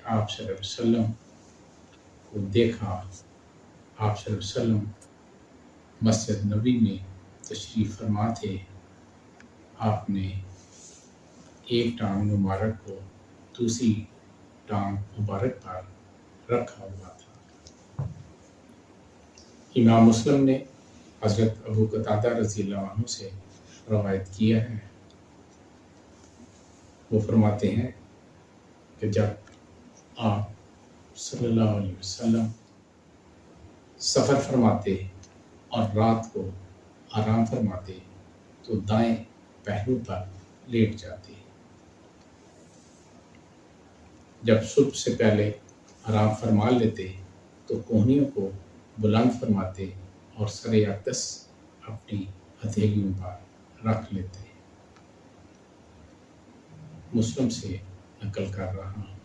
آپ صلی اللہ علیہ وسلم کو دیکھا۔ آپ صلی اللہ علیہ وسلم مسجد نبی میں تشریف فرما تھے۔ آپ نے ایک ٹانگ مبارک کو دوسری ٹانگ مبارک پر رکھا ہوا تھا۔ امام مسلم نے حضرت ابو قتادہ رضی اللہ عنہ سے روایت کیا ہے، وہ فرماتے ہیں کہ جب آپ صلی اللہ علیہ وسلم سفر فرماتے اور رات کو آرام فرماتے تو دائیں پہلو پر لیٹ جاتے، جب صبح سے پہلے آرام فرما لیتے تو کوہنیوں کو بلند فرماتے اور سر اقدس اپنی ہتھیلیوں پر رکھ لیتے۔ مسلم سے نقل کر رہا ہوں۔